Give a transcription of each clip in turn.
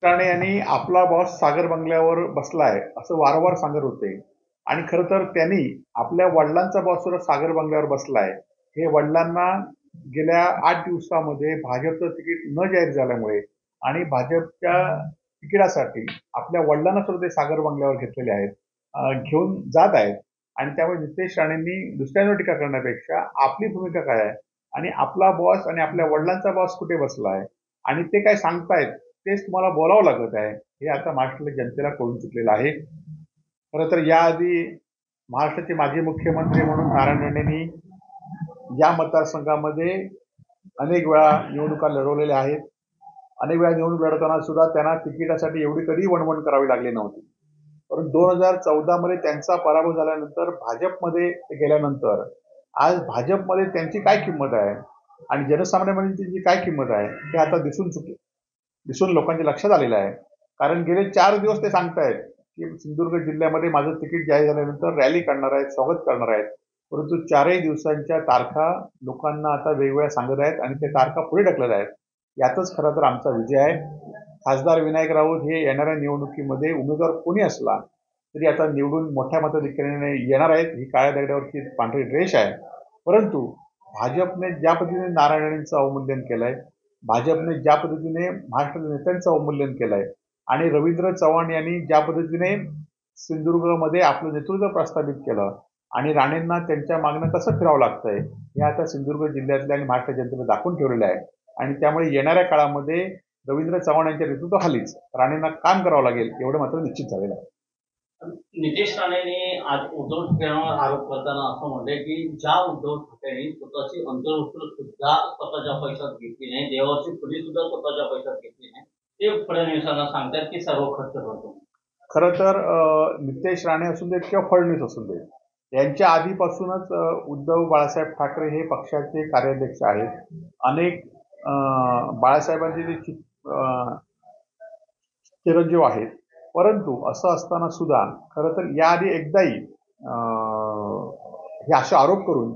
राणे यांनी आपला बॉस सागर बंगल्यावर बसलाय असं वारंवार सांगत होते आणि खरं तर त्यांनी आपल्या वडिलांचा बॉस सुद्धा सागर बंगल्यावर बसलाय हे वडिलांना गेल्या 8 दिवसामध्ये भाजपचं तिकीट न जाहीर झाल्यामुळे आणि भाजपच्या तिकिटासाठी आपल्या वडिलांना सुद्धा ते सागर बंगल्यावर घेतलेले आहेत घेऊन जात आहेत आणि त्यामुळे नितेश राणेंनी दुसऱ्यांवर टीका करण्यापेक्षा आपली भूमिका काय आहे आणि आपला बॉस आणि आपल्या वडिलांचा बॉस कुठे बसलाय आणि ते काय सांगतायत तेच तुम्हाला बोलावं लागत आहे हे आता महाराष्ट्रातल्या जनतेला कळून चुकलेलं आहे. खरं तर याआधी महाराष्ट्राचे माजी मुख्यमंत्री म्हणून नारायण राणेंनी या मतदारसंघामध्ये अनेक वेळा निवडणुका लढवलेल्या आहेत. अनेक वेळा निवडणूक लढवताना सुद्धा त्यांना तिकिटासाठी एवढी कधी वणवण करावी लागली नव्हती. परंतु 2014 मध्ये त्यांचा पराभव झाल्यानंतर भाजपमध्ये गेल्यानंतर आज भाजपमध्ये त्यांची काय किंमत आहे आणि जनसामान्यांमध्ये त्यांची काय किंमत आहे हे आता दिसून लोकांच्या लक्षात आलेलं आहे. कारण गेले 4 दिवस ते सांगतायत की सिंधुदुर्ग जिल्ह्यामध्ये माझं तिकीट जाहीर झाल्यानंतर रॅली करणार आहेत, स्वागत करणार आहेत. परंतु 4ही दिवसांच्या तारखा लोकांना आता वेगवेगळ्या सांगत आहेत आणि ते तारखा पुढे ढकलत आहेत. यातच खरं तर आमचा विजय आहे. खासदार विनायक राऊत हे येणाऱ्या निवडणुकीमध्ये उमेदवार कोणी असला तरी आता निवडून मोठ्या मताधिक्याने येणार आहेत. ही काळ्या दगडावरची पांढरी रेष आहे. परंतु भाजपने ज्या पद्धतीने नारायण राणेंचं अवमूल्यन केलंय, भाजपने ज्या पद्धतीने महाराष्ट्रातील नेत्यांचं अवमूल्यन केलंय आणि रवींद्र चव्हाण यांनी ज्या पद्धतीने सिंधुदुर्गमध्ये आपलं नेतृत्व प्रस्थापित केलं आणि राणेंना त्यांच्या मागणं कसं फिरावं लागतंय हे आता सिंधुदुर्ग जिल्ह्यातल्या आणि महाराष्ट्र जनतेने दाखवून ठेवलेलं आहे. आणि त्यामुळे येणाऱ्या काळामध्ये रवींद्र चव्हाण यांच्या नेतृत्वाखालीच राणेंना काम करावं लागेल एवढं मात्र निश्चित झालेलं आहे. नितेश राणेंनी आज उद्धव ठाकरेंवर आरोप करताना असं म्हटलंय की ज्या उद्धव ठाकरेंनी स्वतःची अंतर्वस्त्र सुद्धा स्वतःच्या पैशात घेतली नाही, देवाची फुली सुद्धा स्वतःच्या पैशात घेतली नाही, ते फडणवीसांना सांगतात की सर्व खर्च करतो. खरं तर नितेश राणे असून देत किंवा फडणवीस असून देत यांच्या आधीपासूनच उद्धव बाळासाहेब ठाकरे हे पक्षाचे कार्याध्यक्ष आहेत. अनेक बाळासाहेबांचे जे चिरंजीव आहेत. परंतु असं असताना सुद्धा खरं तर याआधी एकदाही हे असे आरोप करून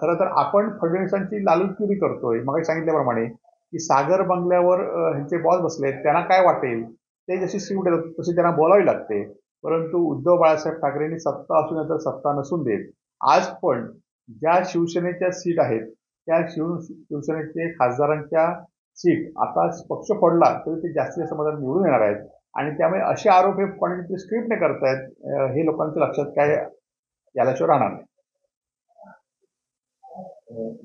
खरं तर आपण फडणवीसांची लालूचगिरी करतोय. मग सांगितल्याप्रमाणे की सागर बंगल्यावर ह्यांचे बॉस बसले त्यांना काय वाटेल ते जशी सीट देतात तशी त्यांना बोलावी लागते. परंतु उद्धव बाळासाहेब ठाकरेंनी सत्ता असून तर सत्ता नसून देत आज पण ज्या शिवसेनेच्या सीट आहेत त्या शिवसेनेचे खासदारांच्या सीट आता पक्ष फोडला तरी ते जास्तीत जास्त मतांनी निवडून येणार आहेत आणि त्यामुळे असे आरोप हे कोणी स्क्रिप्टने करतायत हे लोकांच्या लक्षात काय याल्याशिवाय राहणार नाही.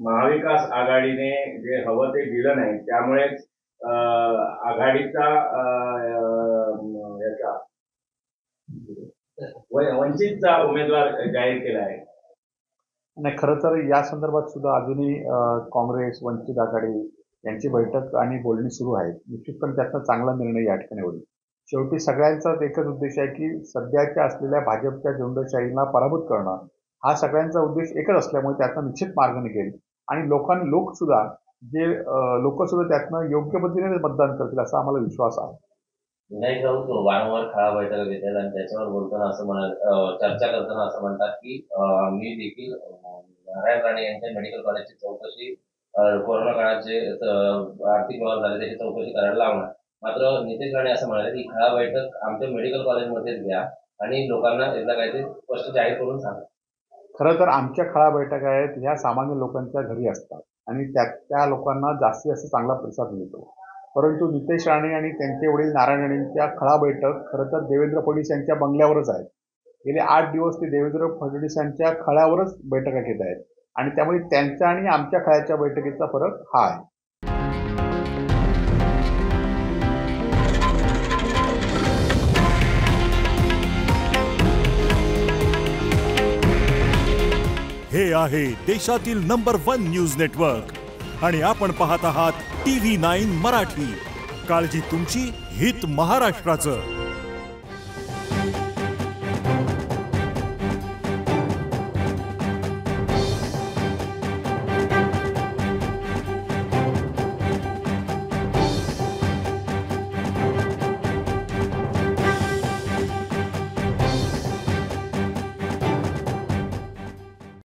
महाविकास आघाडीने जे हवं ते दिलं नाही त्यामुळे आघाडीचा याचा वंचितचा उमेदवार जाहीर केला आहे. नाही खरं तर या संदर्भात सुद्धा अजूनही काँग्रेस वंचित आघाडी यांची बैठक आणि बोलणी सुरू आहेत. निश्चितपणे त्याचा चांगला निर्णय या ठिकाणी होईल. शेवटी सगळ्यांचाच एकच उद्देश आहे की सध्याच्या असलेल्या भाजपच्या झुंडशाहीला पराभूत करणं हा सगळ्यांचा उद्देश एकच असल्यामुळे त्यातनं निश्चित मार्ग निघेल आणि लोक सुद्धा त्यातनं योग्य पद्धतीने मतदान करतील असा आम्हाला विश्वास आहे. विनायक राऊत वारंवार खळा बैठका घेतात आणि त्याच्यावर बोलताना असं चर्चा करताना असं म्हणतात की मी देखील नारायण राणे यांच्या मेडिकल कॉलेजची चौकशी कोरोना काळात जे आर्थिक व्यवहार झाले त्याची चौकशी करायला लावणार. मात्र नितेश राणे असं म्हणाले की खळा बैठक आमच्या मेडिकल कॉलेजमध्येच घ्या आणि लोकांना एकदा काहीतरी स्पष्ट जाहीर करून सांगा. खरं तर आमच्या खळा बैठका आहेत ह्या सामान्य लोकांच्या घरी असतात आणि त्या लोकांना जास्तीत जास्त चांगला प्रतिसाद मिळतो. परंतु नितेश राणे आणि त्यांचे वडील नारायण राणेंच्या खळा बैठक खरं तर देवेंद्र फडणवीस यांच्या बंगल्यावरच आहेत. गेले 8 दिवस ते देवेंद्र फडणवीस यांच्या खळ्यावरच बैठका घेत आहेत आणि त्यामुळे त्यांच्या आणि आमच्या खळ्याच्या बैठकीचा फरक हा आहे. हे आहे देशातील नंबर 1 न्यूज नेटवर्क आणि आपण पाहत आहात TV9 मराठी. काळजी तुमची, हित महाराष्ट्राचं.